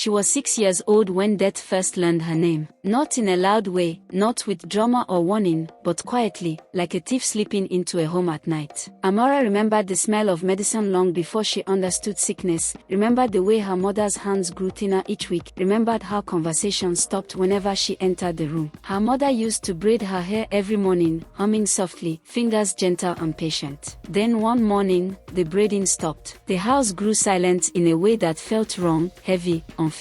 She was 6 years old when death first learned her name. Not in a loud way, not with drama or warning, but quietly, like a thief slipping into a home at night. Amora remembered the smell of medicine long before she understood sickness, remembered the way her mother's hands grew thinner each week, remembered how conversations stopped whenever she entered the room. Her mother used to braid her hair every morning, humming softly, fingers gentle and patient. Then one morning, the braiding stopped. The house grew silent in a way that felt wrong, heavy, unfinished.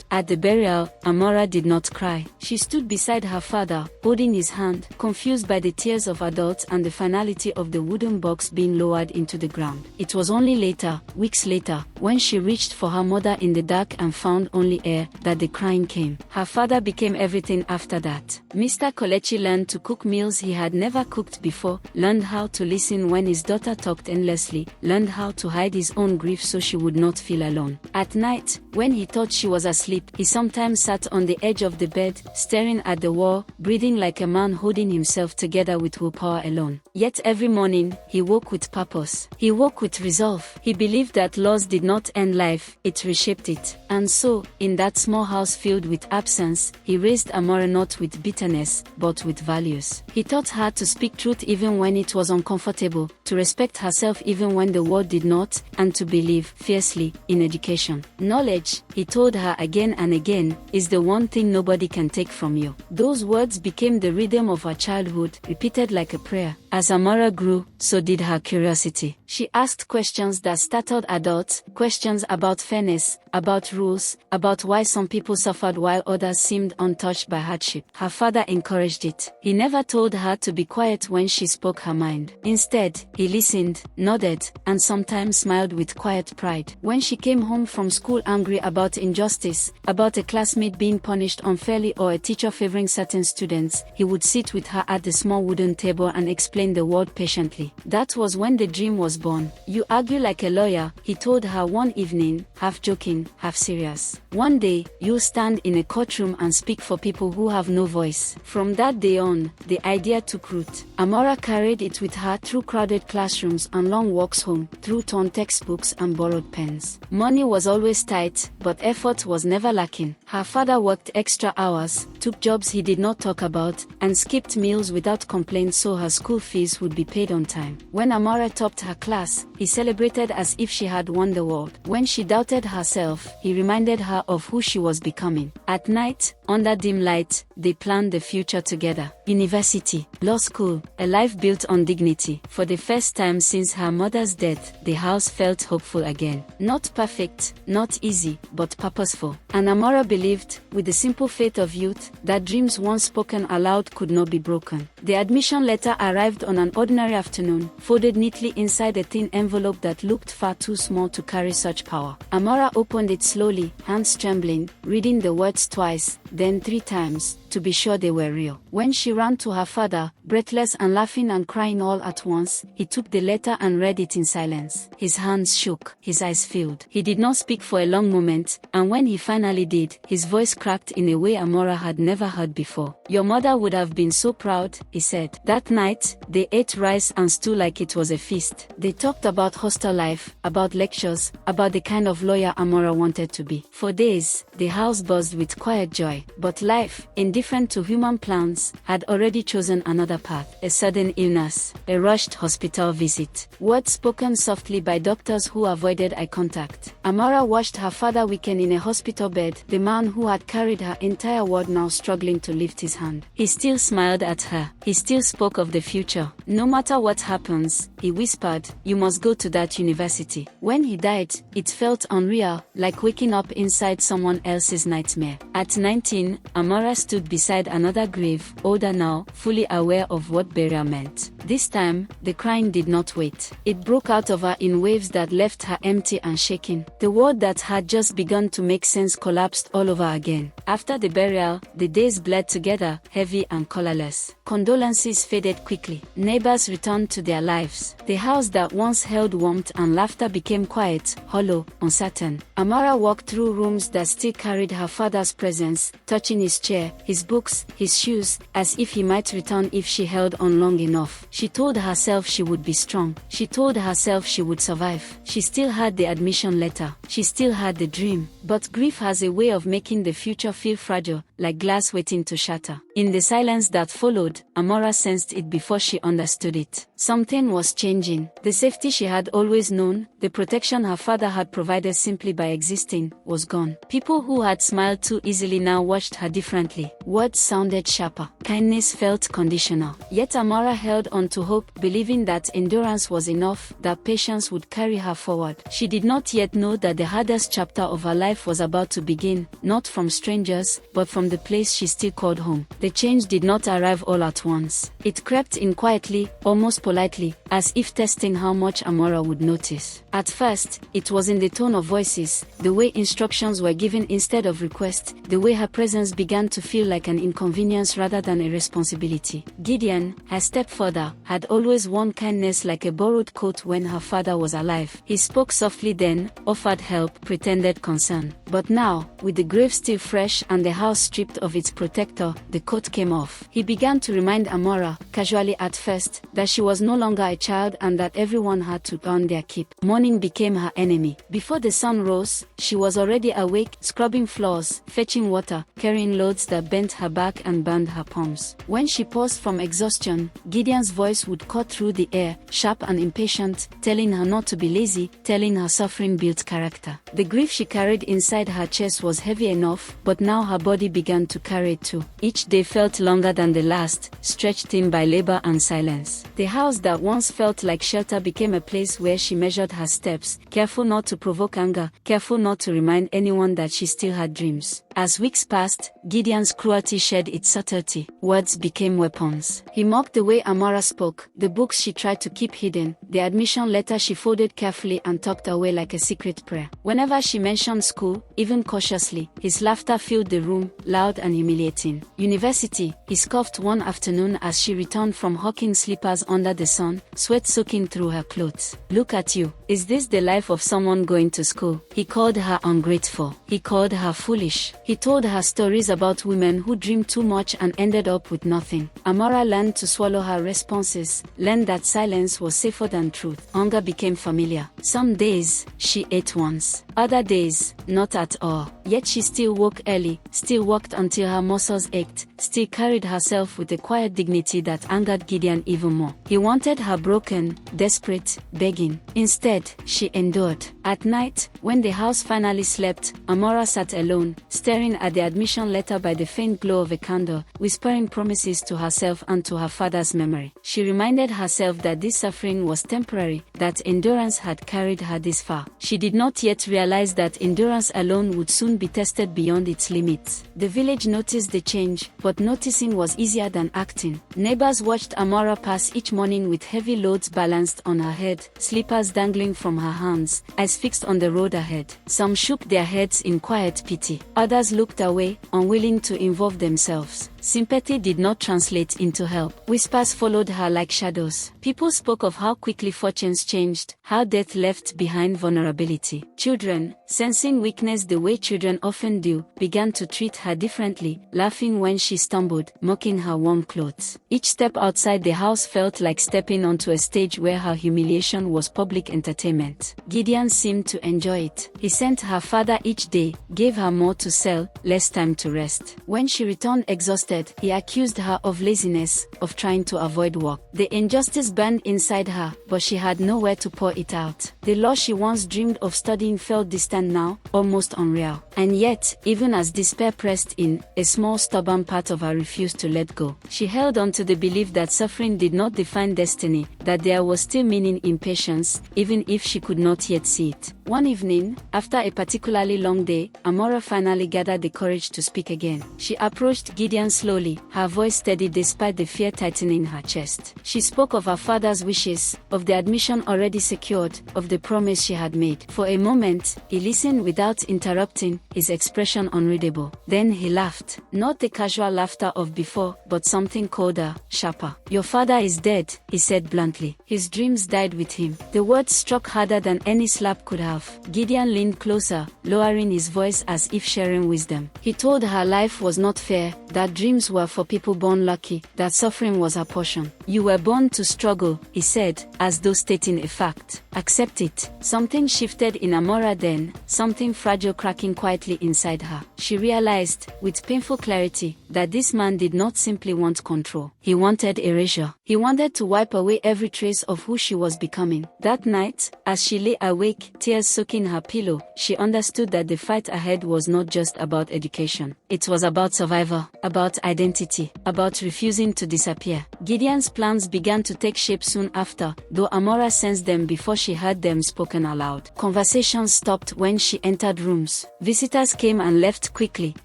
At the burial, Amora did not cry. She stood beside her father, holding his hand, confused by the tears of adults and the finality of the wooden box being lowered into the ground. It was only later, weeks later, when she reached for her mother in the dark and found only air, that the crying came. Her father became everything after that. Mr. Kolechi learned to cook meals he had never cooked before, learned how to listen when his daughter talked endlessly, learned how to hide his own grief so she would not feel alone. At night, when he thought she was asleep, he sometimes sat on the edge of the bed, staring at the wall, breathing like a man holding himself together with willpower alone. Yet every morning, he woke with purpose. He woke with resolve. He believed that loss did not end life, it reshaped it. And so, in that small house filled with absence, he raised Amora not with bitterness, but with values. He taught her to speak truth even when it was uncomfortable, to respect herself even when the world did not, and to believe fiercely in education. Knowledge, he told her again and again, is the one thing nobody can take from you. Those words became the rhythm of her childhood, repeated like a prayer. As Amora grew, so did her curiosity. She asked questions that startled adults, questions about fairness, about rules, about why some people suffered while others seemed untouched by hardship. Her father encouraged it. He never told her to be quiet when she spoke her mind. Instead, he listened, nodded, and sometimes smiled with quiet pride. When she came home from school angry about injustice, about a classmate being punished unfairly or a teacher favoring certain students, he would sit with her at the small wooden table and explain the world patiently. That was when the dream was born. You argue like a lawyer, he told her one evening, half joking, half serious. One day, you'll stand in a courtroom and speak for people who have no voice. From that day on, the idea took root. Amora carried it with her through crowded classrooms and long walks home, through torn textbooks and borrowed pens. Money was always tight, but effort was never lacking. Her father worked extra hours, took jobs he did not talk about, and skipped meals without complaint so her school fees would be paid on time. When Amora topped her class, he celebrated as if she had won the world. When she doubted herself, he reminded her of who she was becoming. At night, under dim light, they planned the future together. University, law school, a life built on dignity. For the first time since her mother's death, the house felt hopeful again. Not perfect, not easy, but purposeful. And Amora believed, with the simple faith of youth, that dreams once spoken aloud could not be broken. The admission letter arrived on an ordinary afternoon, folded neatly inside a thin envelope that looked far too small to carry such power. Amora opened it slowly, hands trembling, reading the words twice, then 3 times, to be sure they were real. When she ran to her father, breathless and laughing and crying all at once, he took the letter and read it in silence. His hands shook, his eyes filled. He did not speak for a long moment, and when he finally did, his voice cracked in a way Amora had never heard before. Your mother would have been so proud, he said. That night, they ate rice and stew like it was a feast. They talked about hostel life, about lectures, about the kind of lawyer Amora wanted to be. For days, the house buzzed with quiet joy. But life, indifferent to human plans, had already chosen another path. A sudden illness, a rushed hospital visit, words spoken softly by doctors who avoided eye contact. Amora watched her father weaken in a hospital bed, the man who had carried her entire world now struggling to lift his hand. He still smiled at her. He still spoke of the future. No matter what happens, he whispered, you must go to that university. When he died, it felt unreal, like waking up inside someone else's nightmare. At 19, Amora stood beside another grave, older now, fully aware of what burial meant. This time, the crying did not wait. It broke out of her in waves that left her empty and shaking. The world that had just begun to make sense collapsed all over again. After the burial, the days bled together, heavy and colorless. Condolences faded quickly. Neighbors returned to their lives. dreams. The house that once held warmth and laughter became quiet, hollow, uncertain. Amara walked through rooms that still carried her father's presence, touching his chair, his books, his shoes, as if he might return if she held on long enough. She told herself she would be strong. She told herself she would survive. She still had the admission letter. She still had the dream. But grief has a way of making the future feel fragile, like glass waiting to shatter. In the silence that followed, Amara sensed it before she understood it. Something was changing. The safety she had always known, the protection her father had provided simply by existing, was gone. People who had smiled too easily now watched her differently. Words sounded sharper. Kindness felt conditional. Yet Amara held on to hope, believing that endurance was enough, that patience would carry her forward. She did not yet know that the hardest chapter of her life was about to begin, not from strangers, but from the place she still called home. The change did not arrive all at once. It crept in quietly, almost politely, as if testing how much Amara would notice. At first, it was in the tone of voices, the way instructions were given instead of requests, the way her presence began to feel like an inconvenience rather than a responsibility. Gideon, her stepfather, had always worn kindness like a borrowed coat when her father was alive. He spoke softly then, offered help, pretended concern. But now, with the grave still fresh and the house stripped of its protector, the coat came off. He began to remind Amara, casually at first, that she was no longer a child and that everyone had to earn their keep. Morning became her enemy. Before the sun rose, she was already awake, scrubbing floors, fetching water, carrying loads that bent her back and burned her palms. When she paused from exhaustion, Gideon's voice would cut through the air, sharp and impatient, telling her not to be lazy, telling her suffering built character. The grief she carried inside her chest was heavy enough, but now her body began to carry it too. Each day felt longer than the last, stretched thin by labor and silence. The house that once felt like shelter became a place where she measured her steps, careful not to provoke anger, careful not to remind anyone that she still had dreams. As weeks passed, Gideon's cruelty shed its subtlety. Words became weapons. He mocked the way Amara spoke, the books she tried to keep hidden, the admission letter she folded carefully and tucked away like a secret prayer. Whenever she mentioned school, even cautiously, his laughter filled the room, loud and humiliating. University, he scoffed one afternoon as she returned from hawking slippers under the sun, sweat soaking through her clothes. Look at you. Is this the life of someone going to school? He called her ungrateful. He called her foolish. He told her stories about women who dreamed too much and ended up with nothing. Amara learned to swallow her responses, learned that silence was safer than truth. Hunger became familiar. Some days, she ate once. Other days, not at all. Yet she still woke early, still walked until her muscles ached, still carried herself with a quiet dignity that angered Gideon even more. He wanted her broken, desperate, begging. Instead, she endured. At night, when the house finally slept, Amara sat alone, staring at the admission letter by the faint glow of a candle, whispering promises to herself and to her father's memory. She reminded herself that this suffering was temporary, that endurance had carried her this far. She did not yet realize that endurance alone would soon be tested beyond its limits. The village noticed the change, but noticing was easier than acting. Neighbors watched Amara pass each morning with heavy loads balanced on her head, slippers dangling from her hands, eyes fixed on the road ahead. Some shook their heads in quiet pity. Others looked away, unwilling to involve themselves. Sympathy did not translate into help. Whispers followed her like shadows. People spoke of how quickly fortunes changed, how death left behind vulnerability. Children, sensing weakness the way children often do, began to treat her differently, laughing when she stumbled, mocking her warm clothes. Each step outside the house felt like stepping onto a stage where her humiliation was public entertainment. Gideon seemed to enjoy it. He sent her father each day, gave her more to sell, less time to rest. When she returned exhausted, he accused her of laziness, of trying to avoid work. The injustice burned inside her, but she had nowhere to pour it out. The law she once dreamed of studying felt distant now, almost unreal. And yet, even as despair pressed in, a small stubborn part of her refused to let go. She held on to the belief that suffering did not define destiny, that there was still meaning in patience, even if she could not yet see it. One evening, after a particularly long day, Amora finally gathered the courage to speak again. She approached Gideon slowly, her voice steady despite the fear tightening her chest. She spoke of her father's wishes, of the admission already secured, of the promise she had made. For a moment, he listened without interrupting, his expression unreadable. Then he laughed. Not the casual laughter of before, but something colder, sharper. "Your father is dead," he said bluntly. "His dreams died with him." The words struck harder than any slap could have. Gideon leaned closer, lowering his voice as if sharing wisdom. He told her life was not fair, that dreams were for people born lucky, that suffering was her portion. "You were born to struggle," he said, as though stating a fact. "Accept it." Something shifted in Amora then, something fragile cracking quietly inside her. She realized, with painful clarity, that this man did not simply want control. He wanted erasure. He wanted to wipe away every trace of who she was becoming. That night, as she lay awake, tears soaking her pillow, she understood that the fight ahead was not just about education. It was about survival, about identity, about refusing to disappear. Gideon's plans began to take shape soon after, though Amora sensed them before she heard them spoken aloud. Conversations stopped when she entered rooms. Visitors came and left quickly,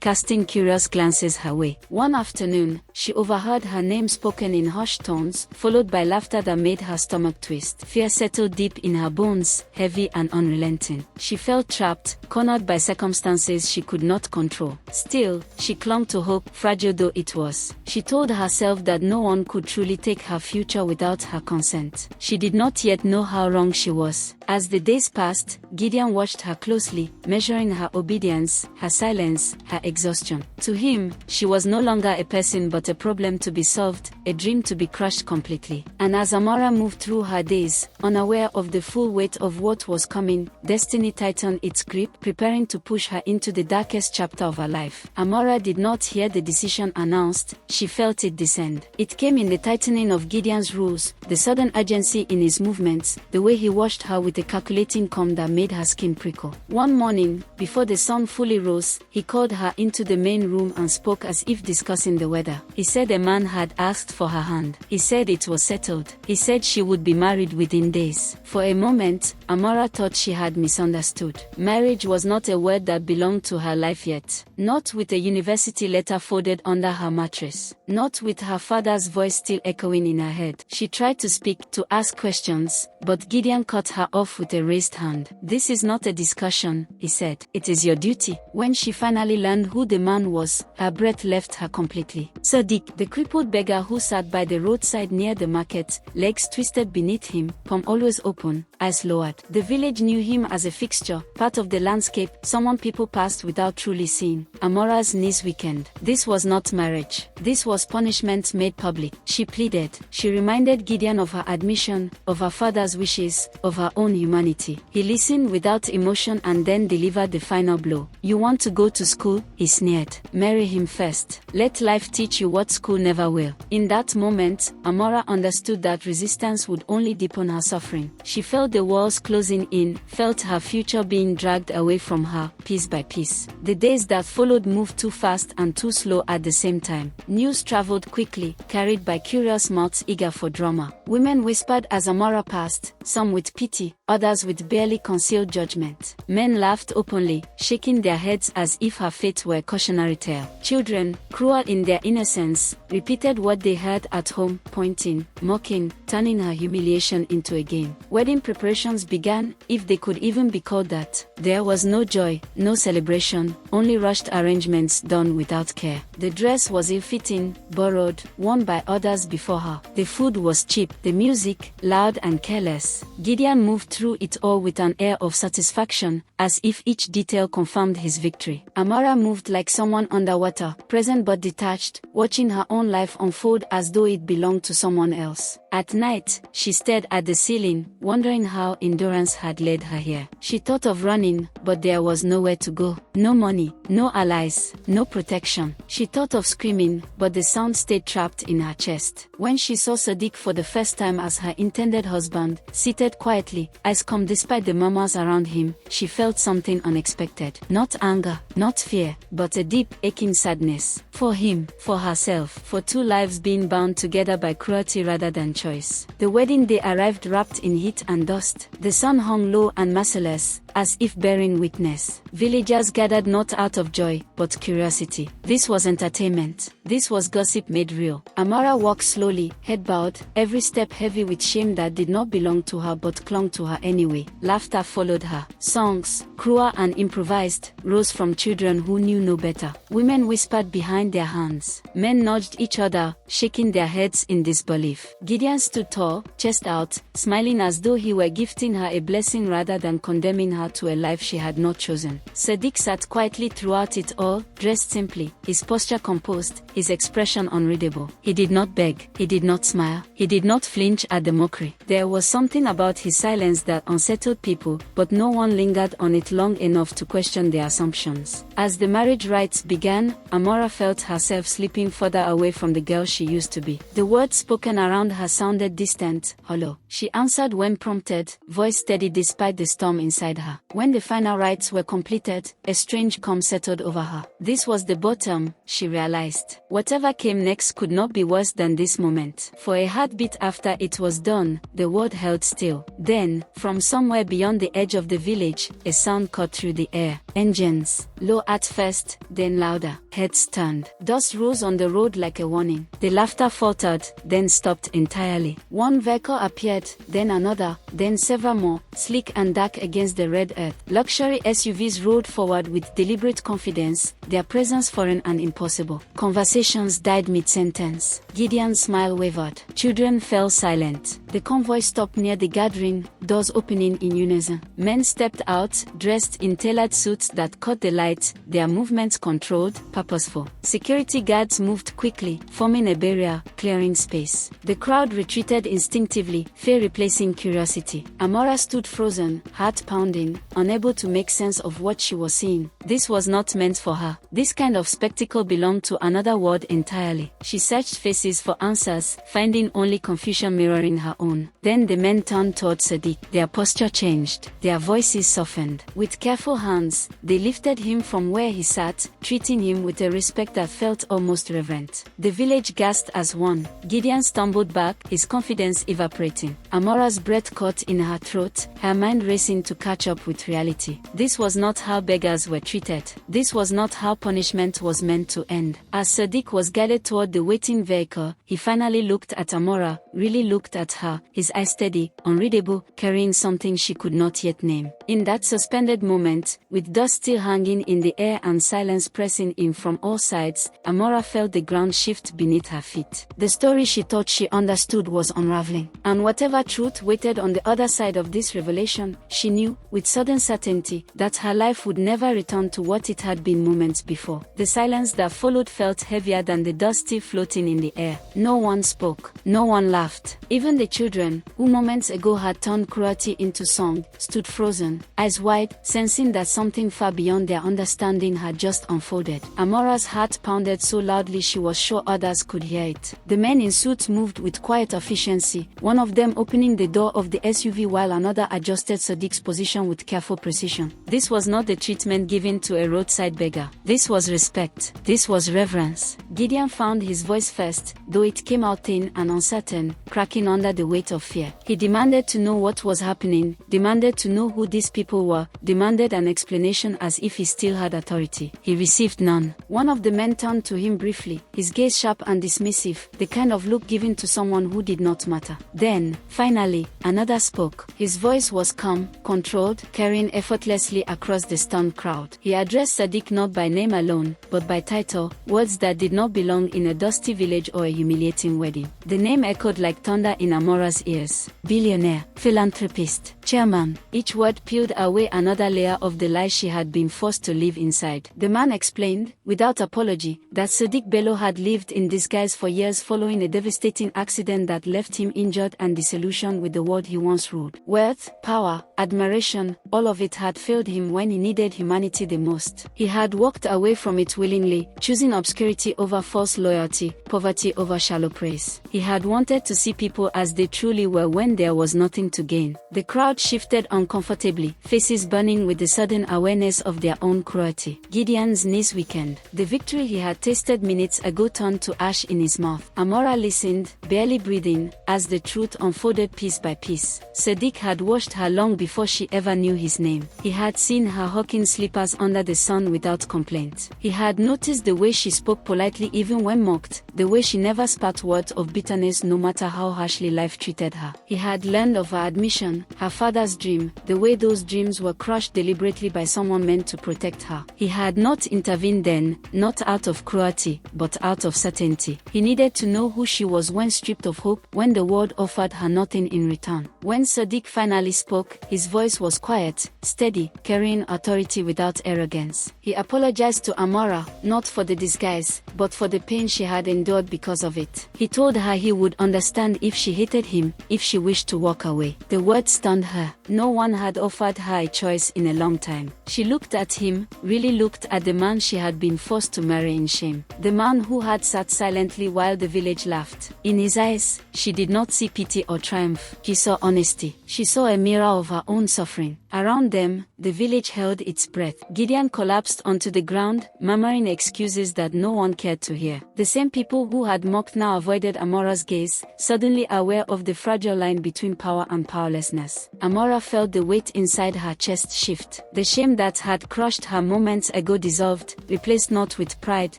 casting curious glances her way. One afternoon, she overheard her name spoken in hushed tones, followed by laughter that made her stomach twist. Fear settled deep in her bones, heavy and unrelenting. She felt trapped, cornered by circumstances she could not control. Still, she clung to hope, fragile though it was. She told herself that no one could truly take her future without her consent. She did not yet know how wrong she was. As the days passed, Gideon watched her closely, measuring her obedience, her silence, her exhaustion. To him, she was no longer a person but a problem to be solved, a dream to be crushed completely. And as Amora moved through her days, unaware of the full weight of what was coming, destiny tightened its grip, preparing to push her into the darkest chapter of her life. Amora did not hear the decision announced, she felt it descend. It came in the tightening of Gideon's rules, the sudden urgency in his movements, the way he watched her with a calculating calm that made her skin prickle. One morning, before the sun fully rose, he called her into the main room and spoke as if discussing the weather. He said a man had asked for her hand. He said it was settled. He said she would be married within days. For a moment, Amora thought she had misunderstood. Marriage was not a word that belonged to her life yet. Not with a university letter folded under her mattress. Not with her father's voice still echoing in her head. She tried to speak, to ask questions, but Gideon cut her off with a raised hand. "This is not a discussion," he said. "It is your duty." When she finally learned who the man was, her breath left her completely. Sadiq, the crippled beggar who sat by the roadside near the market, legs twisted beneath him, palm always open, eyes lowered. The village knew him as a fixture, part of the landscape, someone people passed without truly seeing. Amora's knees weakened. This was not marriage. This was punishment made public. She pleaded. She reminded Gideon of her admission, of her father's wishes, of her own humanity. He listened without emotion and then delivered the final blow. "You want to go to school?" he sneered. "Marry him first. Let life teach you what school never will." In that moment, Amora understood that resistance would only deepen her suffering. She felt the walls closing in, felt her future being dragged away from her, piece by piece. The days that followed moved too fast and too slow at the same time. News traveled quickly, carried by curious mouths eager for drama. Women whispered as Amora passed, some with pity, others with barely concealed judgment. Men laughed openly, shaking their heads as if her fate were a cautionary tale. Children, cruel in their innocence, repeated what they heard at home, pointing, mocking, turning her humiliation into a game. Wedding preparations began, if they could even be called that. There was no joy, no celebration, only rushed arrangements done without care. The dress was ill-fitting, borrowed, worn by others before her. The food was cheap, the music, loud and careless. Gideon moved through it all with an air of satisfaction, as if each detail confirmed his victory. Amora moved like someone underwater, present but detached, watching her own life unfold as though it belonged to someone else. At night, she stared at the ceiling, wondering how endurance had led her here. She thought of running, but there was nowhere to go. No money, no allies, no protection. She thought of screaming, but the sound stayed trapped in her chest. When she saw Sadiq for the first time as her intended husband, seated quietly, eyes calm despite the murmurs around him, she felt something unexpected. Not anger, not fear, but a deep, aching sadness. For him, for herself, for two lives being bound together by cruelty rather than choice. The wedding day arrived wrapped in heat and dust. The sun hung low and merciless, as if bearing witness. Villagers gathered not out of joy, but curiosity. This was entertainment. This was gossip made real. Amara walked slowly, head bowed, every step heavy with shame that did not belong to her but clung to her anyway. Laughter followed her. Songs, cruel and improvised, rose from children who knew no better. Women whispered behind their hands. Men nudged each other, shaking their heads in disbelief. Gideon stood tall, chest out, smiling as though he were gifting her a blessing rather than condemning her to a life she had not chosen. Sadiq sat quietly throughout it all, dressed simply, his posture composed, his expression unreadable. He did not beg, he did not smile, he did not flinch at the mockery. There was something about his silence that unsettled people, but no one lingered on it long enough to question their assumptions. As the marriage rites began, Amara felt herself slipping further away from the girl she used to be. The words spoken around her sounded distant, hollow. She answered when prompted, voice steady despite the storm inside her. When the final rites were completed, a strange calm settled over her. This was the bottom, she realized. Whatever came next could not be worse than this moment. For a heartbeat after it was done, the world held still. Then, from somewhere beyond the edge of the village, a sound cut through the air. Engines. Low at first, then louder. Heads turned. Dust rose on the road like a warning. The laughter faltered, then stopped entirely. One vehicle appeared, then another, then several more, sleek and dark against the red earth. Luxury SUVs rolled forward with deliberate confidence, their presence foreign and impossible. Conversations died mid-sentence. Gideon's smile wavered. Children fell silent. The convoy stopped near the gathering, doors opening in unison. Men stepped out, dressed in tailored suits that caught the light, their movements controlled, purposeful. Security guards moved quickly, forming a barrier, clearing space. The crowd retreated instinctively, fear replacing curiosity. Amara stood frozen, heart pounding, unable to make sense of what she was seeing. This was not meant for her. This kind of spectacle belonged to another world entirely. She searched faces for answers, finding only confusion mirroring her own. Then the men turned toward Sadiq. Their posture changed. Their voices softened. With careful hands, they lifted him from where he sat, treating him with a respect that felt almost reverent. The village gasped as one. Gideon stumbled back, his confidence evaporating. Amora's breath caught in her throat, her mind racing to catch up with reality. This was not how beggars were treated. This was not how punishment was meant to end. As Sadiq was guided toward the waiting vehicle, he finally looked at Amora, really looked at her, his eyes steady, unreadable, carrying something she could not yet name. In that suspended moment, with dust still hanging in the air and silence pressing in from all sides, Amora felt the ground shift beneath her feet. The story she thought she understood was unraveling. And whatever truth waited on the other side of this revelation, she knew, with sudden certainty, that her life would never return to what it had been moments before. The silence that followed felt heavier than the dust still floating in the air. No one spoke. No one laughed. Even the children, who moments ago had turned cruelty into song, stood frozen, eyes wide, sensing that something far beyond their understanding had just unfolded. Amora's heart pounded so loudly she was sure others could hear it. The men in suits moved with quiet efficiency, one of them opening the door of the SUV while another adjusted Sadiq's position with careful precision. This was not the treatment given to a roadside beggar. This was respect. This was reverence. Gideon found his voice first, though it came out thin and uncertain, cracking under the weight of fear. He demanded to know what was happening, demanded to know who these people were, demanded an explanation as if he still had authority. He received none. One of the men turned to him briefly, his gaze sharp and dismissive, the kind of look given to someone who did not matter. Then, finally, another spoke. His voice was calm, controlled, carrying effortlessly across the stunned crowd. He addressed Sadiq not by name alone, but by title, words that did not belong in a dusty village or a humiliating wedding. The name echoed like thunder in Amora's ears. Billionaire, philanthropist, chairman. Each word peeled away another layer of the lie she had been forced to live inside. The man explained, without apology, that Sadiq Bello had lived in disguise for years following a devastating accident that left him injured and disillusioned with the world he once ruled. Wealth, power, admiration, all of it had failed him when he needed humanity the most. He had walked away from it willingly, choosing obscurity over false loyalty, poverty over shallow praise. He had wanted to see people as they they truly were when there was nothing to gain. The crowd shifted uncomfortably, faces burning with the sudden awareness of their own cruelty. Gideon's knees weakened. The victory he had tasted minutes ago turned to ash in his mouth. Amora listened, barely breathing, as the truth unfolded piece by piece. Sadiq had watched her long before she ever knew his name. He had seen her hawking slippers under the sun without complaint. He had noticed the way she spoke politely even when mocked, the way she never spat words of bitterness no matter how harshly life treated her. He had learned of her admission, her father's dream, the way those dreams were crushed deliberately by someone meant to protect her. He had not intervened then, not out of cruelty, but out of certainty. He needed to know who she was when stripped of hope, when the world offered her nothing in return. When Sadiq finally spoke, his voice was quiet, steady, carrying authority without arrogance. He apologized to Amora, not for the disguise, but for the pain she had endured because of it. He told her he would understand if she hated him, if she wished to walk away. The words stunned her. No one had offered her a choice in a long time. She looked at him, really looked at the man she had been forced to marry in shame. The man who had sat silently while the village laughed. In his eyes, she did not see pity or triumph. She saw honesty. She saw a mirror of her own suffering. Around them, the village held its breath. Gideon collapsed onto the ground, murmuring excuses that no one cared to hear. The same people who had mocked now avoided Amora's gaze, suddenly aware of the fragile line between power and powerlessness. Amora felt the weight inside her chest shift. The shame that had crushed her moments ago dissolved, replaced not with pride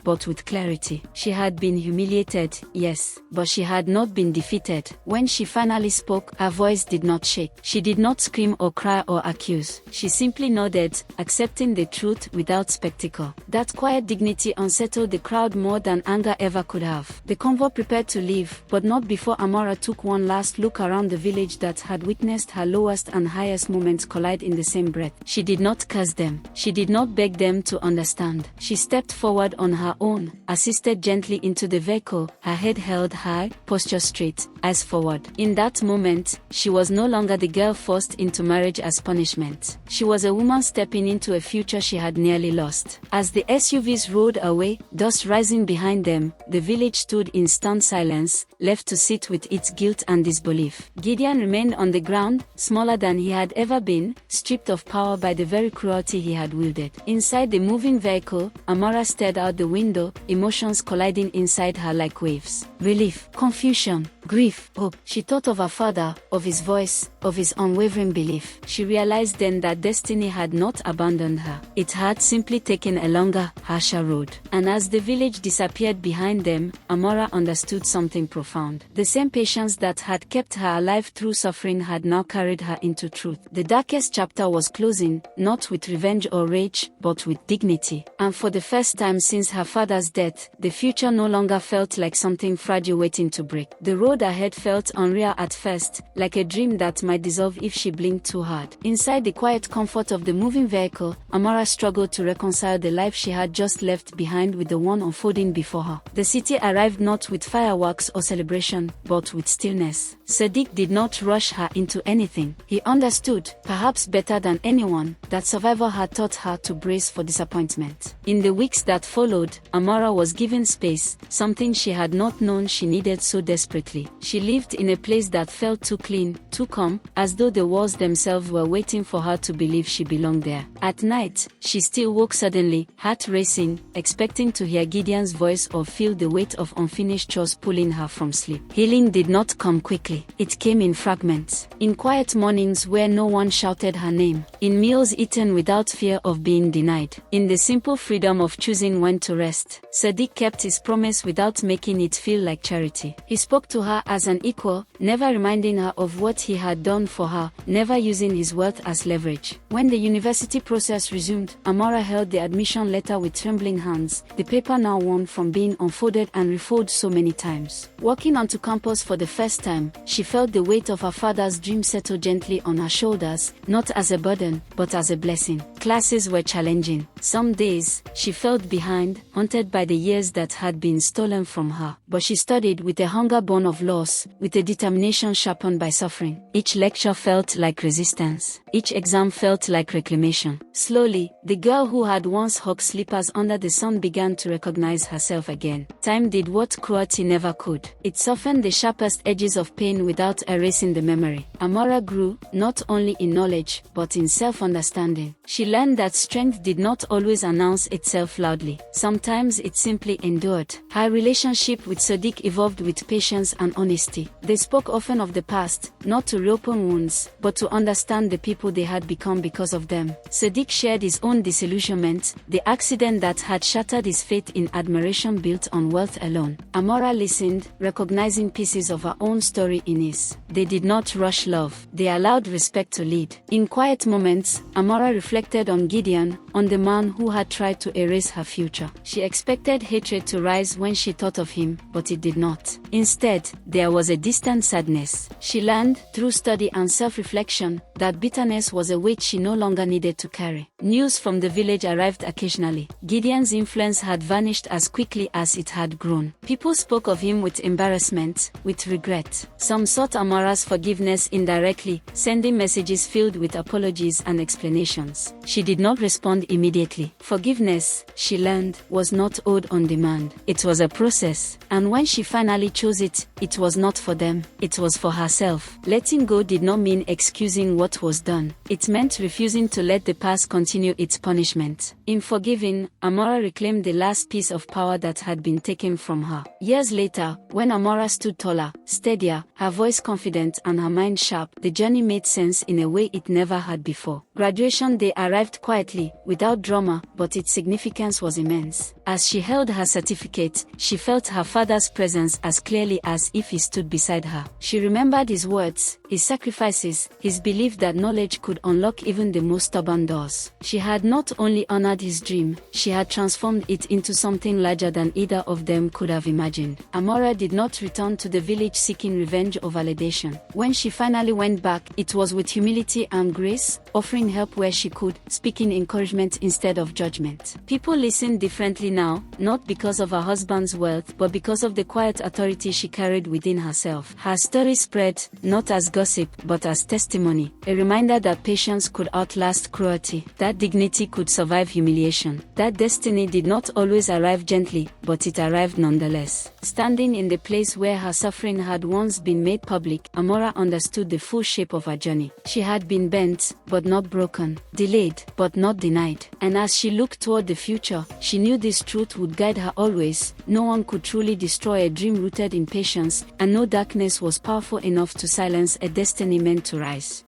but with clarity. She had been humiliated, yes, but she had not been defeated. When she finally spoke, her voice did not shake. She did not scream or cry or accuse. She simply nodded, accepting the truth without spectacle. That quiet dignity unsettled the crowd more than anger ever could have. The convoy prepared to leave, but not before Amora took one last look around the village that had witnessed her lowest and highest moments collide in the same breath. She did not curse them. She did not beg them to understand. She stepped forward on her own, assisted gently into the vehicle, her head held high, posture straight, eyes forward. In that moment, she was no longer the girl forced into marriage as punishment. She was a woman stepping into a future she had nearly lost. As the SUVs rolled away, dust rising behind them, the village stood in stunned silence, left to sit with its guilt and disbelief. Gideon remained on the ground, smaller than he had ever been, stripped of power by the very cruelty he had wielded. Inside the moving vehicle, Amora stared out the window, emotions colliding inside her like waves. Relief, confusion, grief, hope. She thought of her father, of his voice, of his unwavering belief. She realized then that destiny had not abandoned her. It had simply taken a longer, harsher road. And as the village disappeared behind them, Amora understood something profound. The same patience that had kept her alive through suffering had now carried her into truth. The darkest chapter was closing, not with revenge or rage, but with dignity. And for the first time since her father's death, the future no longer felt like something fragile waiting to break. The road ahead felt unreal at first, like a dream that might dissolve if she blinked too hard. Inside the quiet comfort of the moving vehicle, Amora struggled to reconcile the life she had just left behind with the one unfolding before her. The city arrived not with fireworks or celebration, but with stillness. Sadiq did not rush her into anything. He understood, perhaps better than anyone, that survival had taught her to brace for disappointment. In the weeks that followed, Amora was given space, something she had not known she needed so desperately. She lived in a place that felt too clean, too calm, as though the walls themselves were waiting for her to believe she belonged there. At night, she still woke suddenly, heart racing, expecting to hear Gideon's voice or feel the weight of unfinished chores pulling her from sleep. Healing did not come quickly. It came in fragments. In quiet mornings where no one shouted her name. In meals eaten without fear of being denied. In the simple freedom of choosing when to rest. Sadiq kept his promise without making it feel like charity. He spoke to her as an equal, never reminding her of what he had done for her, never using his wealth as leverage. When the university process resumed, Amora held the admission letter with trembling hands, the paper now worn from being unfolded and refolded so many times. Walking onto campus for the first time, she felt the weight of her father's dream settle gently on her shoulders, not as a burden, burden, but as a blessing. Classes were challenging. Some days, she felt behind, haunted by the years that had been stolen from her. But she studied with a hunger born of loss, with a determination sharpened by suffering. Each lecture felt like resistance. Each exam felt like reclamation. Slowly, the girl who had once hugged sleepers under the sun began to recognize herself again. Time did what cruelty never could. It softened the sharpest edges of pain without erasing the memory. Amora grew, not only in knowledge, but in self-understanding. She learned that strength did not always announce itself loudly. Sometimes it simply endured. Her relationship with Sadiq evolved with patience and honesty. They spoke often of the past, not to reopen wounds, but to understand the people they had become because of them. Sadiq shared his own disillusionment, the accident that had shattered his faith in admiration built on wealth alone. Amora listened, recognizing pieces of her own story in his. They did not rush love. They allowed respect to lead. In quiet moments, Amora reflected on Gideon, on the man who had tried to erase her future. She expected hatred to rise when she thought of him, but it did not. Instead, there was a distant sadness. She learned, through study and self-reflection, that bitterness was a weight she no longer needed to carry. News from the village arrived occasionally. Gideon's influence had vanished as quickly as it had grown. People spoke of him with embarrassment, with regret. Some sought Amora's forgiveness indirectly, sending messages filled with apologies and explanations. She did not respond immediately. Forgiveness, she learned, was not owed on demand. It was a process, and when she finally chose it, it was not for them, it was for herself. Letting go did not mean excusing what was done. It meant refusing to let the past continue its punishment. In forgiving, Amora reclaimed the last piece of power that had been taken from her. Years later, when Amora stood taller, steadier, her voice confident and her mind sharp, the journey made sense in a way it never had before. Graduation day arrived quietly, without drama, but its significance was immense. As she held her certificate, she felt her father's presence as clearly as if he stood beside her. She remembered his words, his sacrifices, his belief that knowledge could unlock even the most stubborn doors. She had not only honored his dream, she had transformed it into something larger than either of them could have imagined. Amora did not return to the village seeking revenge or validation. When she finally went back, it was with humility and grace, offering help where she could, speaking encouragement instead of judgment. People listened differently now, not because of her husband's wealth, but because of the quiet authority she carried within herself. Her story spread, not as gossip, but as testimony, a reminder that patience could outlast cruelty, that dignity could survive humiliation, that destiny did not always arrive gently, but it arrived nonetheless. Standing in the place where her suffering had once been made public, Amora understood the full shape of her journey. She had been bent, but not broken, delayed, but not denied. And as she looked toward the future, she knew this truth would guide her always. No one could truly destroy a dream rooted in patience, and no darkness was powerful enough to silence a destiny meant to rise.